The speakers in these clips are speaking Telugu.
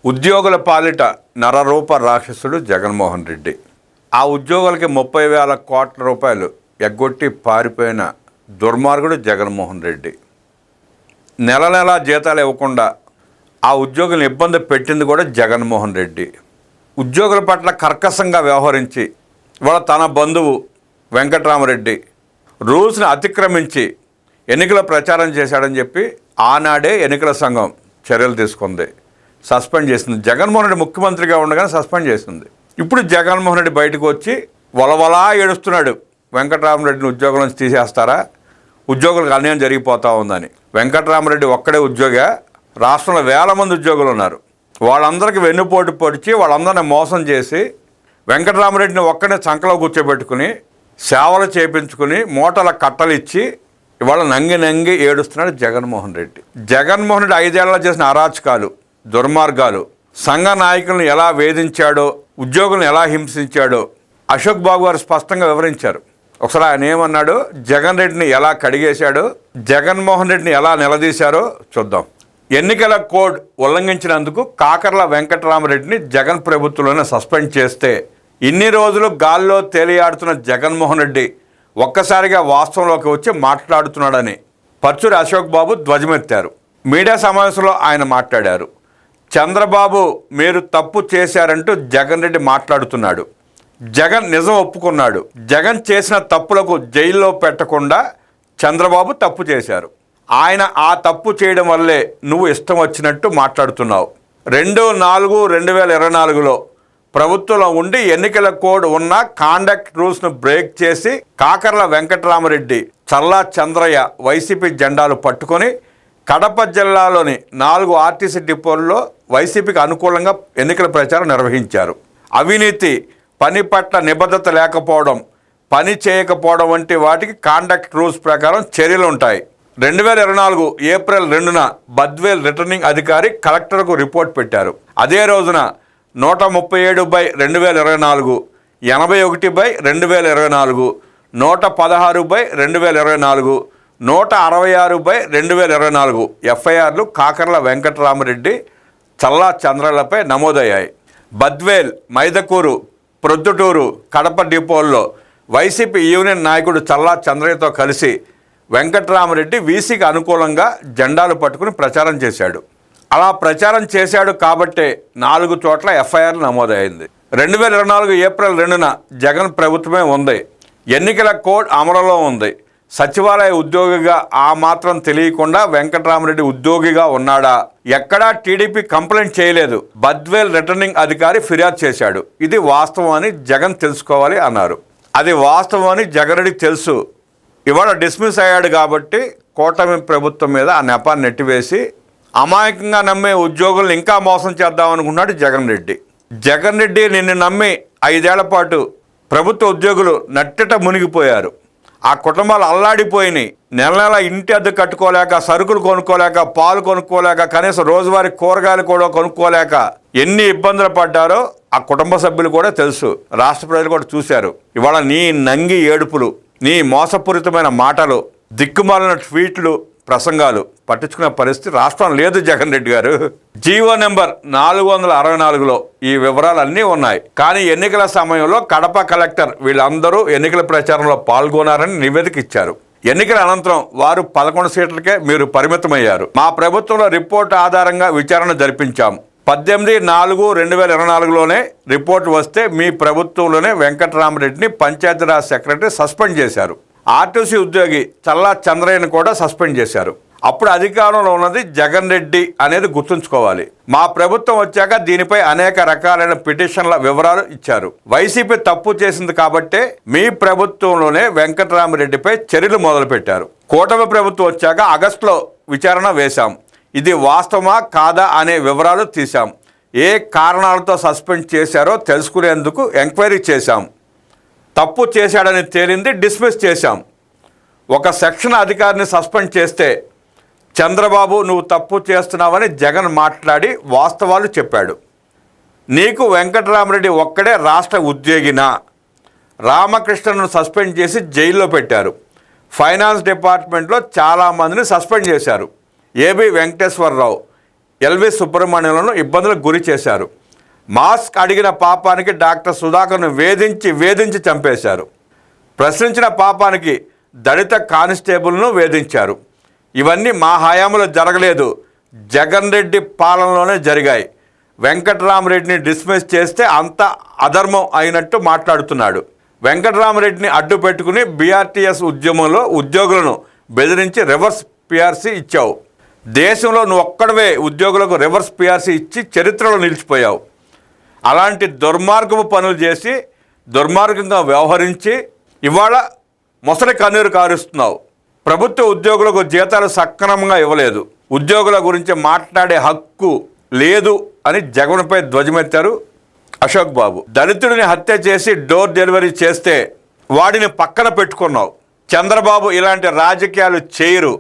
ఉద్యోగుల పాలిట నరరూప రాక్షసుడు జగన్మోహన్ రెడ్డి. ఆ ఉద్యోగులకి 30,000 కోట్ల రూపాయలు ఎగ్గొట్టి పారిపోయిన దుర్మార్గుడు జగన్మోహన్ రెడ్డి. నెల నెల జీతాలు ఇవ్వకుండా ఆ ఉద్యోగులను ఇబ్బంది పెట్టింది కూడా జగన్మోహన్ రెడ్డి. ఉద్యోగుల పట్ల కర్కశంగా వ్యవహరించి వాళ్ళ తన బంధువు వెంకట్రామరెడ్డి రూల్స్ని అతిక్రమించి ఎన్నికల ప్రచారం చేశాడని చెప్పి ఆనాడే ఎన్నికల సంఘం చర్యలు తీసుకుంది, సస్పెండ్ చేసింది. జగన్మోహన్ రెడ్డి ముఖ్యమంత్రిగా ఉండగానే సస్పెండ్ చేసింది. ఇప్పుడు జగన్మోహన్ రెడ్డి బయటకు వచ్చి వలవలా ఏడుస్తున్నాడు, వెంకట్రామరెడ్డిని ఉద్యోగం నుంచి తీసేస్తారా, ఉద్యోగులకు అన్యాయం జరిగిపోతూ ఉందని. వెంకట్రామరెడ్డి ఒక్కడే ఉద్యోగా, రాష్ట్రంలో వేల మంది ఉద్యోగులు ఉన్నారు. వాళ్ళందరికీ వెన్నుపోటు పొడిచి వాళ్ళందరినీ మోసం చేసి వెంకట్రామరెడ్డిని ఒక్కడే చంకలో కూర్చోబెట్టుకుని సేవలు చేయించుకుని మూటల కట్టలు ఇచ్చి ఇవాళ నంగి ఏడుస్తున్నాడు జగన్మోహన్ రెడ్డి. జగన్మోహన్ రెడ్డి 5 ఏళ్లలో చేసిన అరాచకాలు, దుర్మార్గాలు, సంఘ నాయకులను ఎలా వేధించాడో, ఉద్యోగులను ఎలా హింసించాడో అశోక్ బాబు గారు స్పష్టంగా వివరించారు. ఒకసారి ఆయన ఏమన్నాడు, జగన్ రెడ్డిని ఎలా కడిగేశాడో, జగన్మోహన్ రెడ్డిని ఎలా నిలదీశారో చూద్దాం. ఎన్నికల కోడ్ ఉల్లంఘించినందుకు కాకర్ల వెంకట్రామరెడ్డిని జగన్ ప్రభుత్వంలోనే సస్పెండ్ చేస్తే ఇన్ని రోజులు గాల్లో తేలియాడుతున్న జగన్మోహన్ రెడ్డి ఒక్కసారిగా వాస్తవంలోకి వచ్చి మాట్లాడుతున్నాడని పర్చూరి అశోక్ బాబు ధ్వజమెత్తారు. మీడియా సమావేశంలో ఆయన మాట్లాడారు. చంద్రబాబు మీరు తప్పు చేశారంటూ జగన్ రెడ్డి మాట్లాడుతున్నాడు. జగన్ నిజం ఒప్పుకున్నాడు. జగన్ చేసిన తప్పులకు జైల్లో పెట్టకుండా చంద్రబాబు తప్పు చేశారు. ఆయన ఆ తప్పు చేయడం వల్లే నువ్వు ఇష్టం వచ్చినట్టు మాట్లాడుతున్నావు. 2/4/2024లో ప్రభుత్వంలో ఉండి ఎన్నికల కోడ్ ఉన్న కాండక్ట్ రూల్స్ను బ్రేక్ చేసి కాకర్ల వెంకట్రామరెడ్డి, చల్లా చంద్రయ్య వైసీపీ జెండాలు పట్టుకొని కడప జిల్లాలోని 4 ఆర్టీసీ డిపోల్లో వైసీపీకి అనుకూలంగా ఎన్నికల ప్రచారం నిర్వహించారు. అవినీతి, పని పట్ల నిబద్ధత లేకపోవడం, పని చేయకపోవడం వంటి వాటికి కాండక్ట్ రూల్స్ ప్రకారం చర్యలు ఉంటాయి. 2024 ఏప్రిల్ 2న బద్వేల్ రిటర్నింగ్ అధికారి కలెక్టర్కు రిపోర్ట్ పెట్టారు. అదే రోజున 137/2024, 81/2024, 116/2024, 166/2024 ఎఫ్ఐఆర్లు కాకర్ల వెంకట్రామరెడ్డి, చల్లా చంద్రలపై నమోదయ్యాయి. బద్వేల్, మైదకూరు, ప్రొద్దుటూరు, కడప డిపోల్లో వైసీపీ యూనియన్ నాయకుడు చల్లా చంద్రయ్యతో కలిసి వెంకట్రామరెడ్డి వీసీకి అనుకూలంగా జెండాలు పట్టుకుని ప్రచారం చేశాడు. అలా ప్రచారం చేశాడు కాబట్టే 4 చోట్ల ఎఫ్ఐఆర్లు నమోదైంది. 2024 ఏప్రిల్ 2న జగన్ ప్రభుత్వమే ఉంది. ఎన్నికల కోడ్ అమలులో ఉంది. సచివాలయ ఉద్యోగిగా ఆ మాత్రం తెలియకుండా వెంకట్రామరెడ్డి ఉద్యోగిగా ఉన్నాడా? ఎక్కడా టీడీపీ కంప్లైంట్ చేయలేదు. బద్వేల్ రిటర్నింగ్ అధికారి ఫిర్యాదు చేశాడు. ఇది వాస్తవం అని జగన్ తెలుసుకోవాలి అన్నారు. అది వాస్తవం అని జగన్ రెడ్డికి తెలుసు. ఇవాళ డిస్మిస్ అయ్యాడు కాబట్టి కూటమి ప్రభుత్వం మీద ఆ నెపాన్ని నెట్టివేసి అమాయకంగా నమ్మే ఉద్యోగులను ఇంకా మోసం చేద్దామనుకున్నాడు జగన్ రెడ్డి. జగన్ రెడ్డి నిన్ను నమ్మి 5 ఏళ్ల పాటు ప్రభుత్వ ఉద్యోగులు నట్టట మునిగిపోయారు. ఆ కుటుంబాలు అల్లాడిపోయినాయి. నెల నెల ఇంటి అద్దె కట్టుకోలేక, సరుకులు కొనుక్కోలేక, పాలు కొనుక్కోలేక, కనీసం రోజువారీ కూరగాయలు కూడా కొనుక్కోలేక ఎన్ని ఇబ్బందులు పడ్డారో ఆ కుటుంబ సభ్యులు కూడా తెలుసు. రాష్ట్ర ప్రజలు కూడా చూశారు. ఇవాళ నీ నంగి ఏడుపులు, నీ మోసపూరితమైన మాటలు, దిక్కుమాలిన ట్వీట్లు, ప్రసంగాలు పట్టించుకునే పరిస్థితి రాష్ట్రం లేదు జగన్ రెడ్డి గారు. జీవో నెంబర్ 464లో ఈ వివరాలన్నీ ఉన్నాయి. కానీ ఎన్నికల సమయంలో కడప కలెక్టర్ వీళ్ళందరూ ఎన్నికల ప్రచారంలో పాల్గొన్నారని నివేదిక ఇచ్చారు. ఎన్నికల అనంతరం వారు 11 సీట్లకే మీరు పరిమితమయ్యారు. మా ప్రభుత్వంలో రిపోర్టు ఆధారంగా విచారణ జరిపించాం. 18/4/2024లోనే రిపోర్టు వస్తే మీ ప్రభుత్వంలోనే వెంకట్రామరెడ్డిని పంచాయతీరాజ్ సెక్రటరీ సస్పెండ్ చేశారు. ఆర్టీసీ ఉద్యోగి చల్లా చంద్రయ్యను కూడా సస్పెండ్ చేశారు. అప్పుడు అధికారంలో ఉన్నది జగన్ రెడ్డి అనేది గుర్తుంచుకోవాలి. మా ప్రభుత్వం వచ్చాక దీనిపై అనేక రకాలైన పిటిషన్ల వివరాలు ఇచ్చారు. వైసీపీ తప్పు చేసింది కాబట్టే మీ ప్రభుత్వంలోనే వెంకట్రామరెడ్డిపై చర్యలు మొదలుపెట్టారు. కూటమి ప్రభుత్వం వచ్చాక ఆగస్టులో విచారణ వేశాం. ఇది వాస్తవమా కాదా అనే వివరాలు తీశాం. ఏ కారణాలతో సస్పెండ్ చేశారో తెలుసుకునేందుకు ఎంక్వైరీ చేశాం. తప్పు చేశాడని తేలింది, డిస్మిస్ చేశాం. ఒక సెక్షన్ అధికారిని సస్పెండ్ చేస్తే చంద్రబాబు నువ్వు తప్పు చేస్తున్నావని జగన్ మాట్లాడి వాస్తవాలు చెప్పాడు. నీకు వెంకట్రామరెడ్డి ఒక్కడే రాష్ట్ర ఉద్యోగినా? రామకృష్ణను సస్పెండ్ చేసి జైల్లో పెట్టారు. ఫైనాన్స్ డిపార్ట్మెంట్లో చాలామందిని సస్పెండ్ చేశారు. ఏబి వెంకటేశ్వరరావు, ఎల్వి సుబ్రహ్మణ్యంలను ఇబ్బందులకు గురి చేశారు. మాస్క్ అడిగిన పాపానికి డాక్టర్ సుధాకర్ను వేధించి చంపేశారు. ప్రశ్నించిన పాపానికి దళిత కానిస్టేబుల్ను వేధించారు. ఇవన్నీ మా హయాంలో జరగలేదు, జగన్ రెడ్డి పాలనలోనే జరిగాయి. వెంకట్రామరెడ్డిని డిస్మిస్ చేస్తే అంత అధర్మం అయినట్టు మాట్లాడుతున్నాడు. వెంకట్రామరెడ్డిని అడ్డు పెట్టుకుని బీఆర్టీఎస్ ఉద్యమంలో ఉద్యోగులను బెదిరించి రివర్స్ పిఆర్సీ ఇచ్చావు. దేశంలో నువ్వు ఒక్కడవే ఉద్యోగులకు రివర్స్ పిఆర్సీ ఇచ్చి చరిత్రలో నిలిచిపోయావు. అలాంటి దుర్మార్గపు పనులు చేసి దుర్మార్గంగా వ్యవహరించి ఇవాళ మొసలి కన్నీరు కారుస్తున్నావు. ప్రభుత్వ ఉద్యోగులకు జీతాలు సక్రమంగా ఇవ్వలేదు, ఉద్యోగుల గురించి మాట్లాడే హక్కు లేదు అని జగన్పై ధ్వజమెత్తారు అశోక్ బాబు. దళితుడిని హత్య చేసి డోర్ డెలివరీ చేస్తే వాడిని పక్కన పెట్టుకున్నావు. చంద్రబాబు ఇలాంటి రాజకీయాలు చేయరు.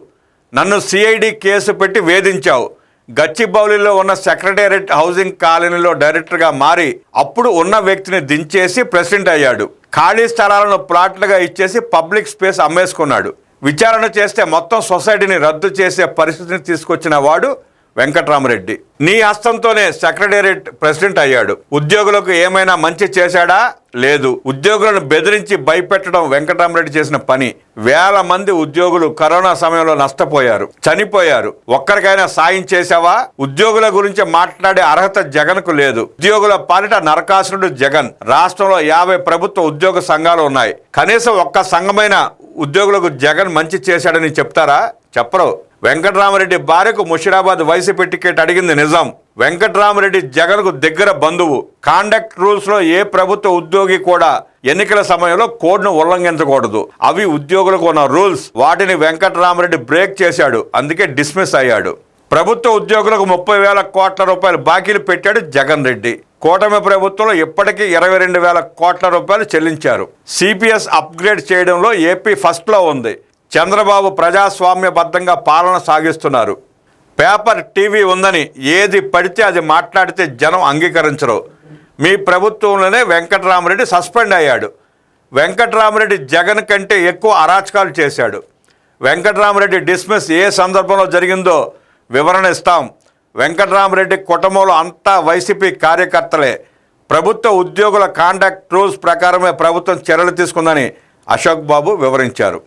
నన్ను సిఐడి కేసు పెట్టి వేధించావు. గచ్చిబౌలిలో ఉన్న సెక్రటేరియట్ హౌసింగ్ కాలనీలో డైరెక్టర్గా మారి అప్పుడు ఉన్న వ్యక్తిని దించేసి ప్రెసిడెంట్ అయ్యాడు. ఖాళీ స్థలాలను ప్లాట్లుగా ఇచ్చేసి పబ్లిక్ స్పేస్ అమ్మేసుకున్నాడు. విచారణ చేస్తే మొత్తం సొసైటీని రద్దు చేసే పరిస్థితిని తీసుకొచ్చిన వాడు వెంకట్రామరెడ్డి. నీ హస్తంతోనే సెక్రటేరియట్ ప్రెసిడెంట్ అయ్యాడు. ఉద్యోగులకు ఏమైనా మంచి చేశాడా? లేదు. ఉద్యోగులను బెదిరించి భయపెట్టడం వెంకట్రామరెడ్డి చేసిన పని. వేల మంది ఉద్యోగులు కరోనా సమయంలో నష్టపోయారు, చనిపోయారు. ఒక్కరికైనా సాయం చేశావా? ఉద్యోగుల గురించి మాట్లాడే అర్హత జగన్కు లేదు. ఉద్యోగుల పాలిట నరకాసురుడు జగన్. రాష్ట్రంలో 50 ప్రభుత్వ ఉద్యోగ సంఘాలు ఉన్నాయి. కనీసం ఒక్క సంఘమైన ఉద్యోగులకు జగన్ మంచి చేశాడని చెప్తారా? చెప్పరు. వెంకట్రామరెడ్డి భార్యకు ముషిరాబాద్ వైసీపీ టికెట్ అడిగింది నిజం. వెంకట్రామరెడ్డి జగన్కు దగ్గర బంధువు. కాండక్ట్ రూల్స్లో ఏ ప్రభుత్వ ఉద్యోగి కూడా ఎన్నికల సమయంలో కోడ్ను ఉల్లంఘించకూడదు. అవి ఉద్యోగులకు ఉన్న రూల్స్. వాటిని వెంకట్రామరెడ్డి బ్రేక్ చేశాడు. అందుకే డిస్మిస్ అయ్యాడు. ప్రభుత్వ ఉద్యోగులకు 30,000 కోట్ల రూపాయలు బాకీలు పెట్టాడు జగన్ రెడ్డి. కూటమి ప్రభుత్వంలో ఇప్పటికీ 22,000 కోట్ల రూపాయలు చెల్లించారు. సిపిఎస్ అప్గ్రేడ్ చేయడంలో ఏపీ ఫస్ట్లో ఉంది. చంద్రబాబు ప్రజాస్వామ్యబద్ధంగా పాలన సాగిస్తున్నారు. పేపర్, టీవీ ఉందని ఏది పడితే అది మాట్లాడితే జనం అంగీకరించరు. మీ ప్రభుత్వంలోనే వెంకట్రామరెడ్డి సస్పెండ్ అయ్యాడు. వెంకట్రామరెడ్డి జగన్ కంటే ఎక్కువ అరాచకాలు చేశాడు. వెంకట్రామరెడ్డి డిస్మిస్ ఏ సందర్భంలో జరిగిందో వివరణ ఇస్తాం. వెంకట్రామరెడ్డి కుటుంబంలో అంతా వైసీపీ కార్యకర్తలే. ప్రభుత్వ ఉద్యోగుల కాండక్ట్ రూల్స్ ప్రకారమే ప్రభుత్వం చర్యలు తీసుకుందని అశోక్ బాబు వివరించారు.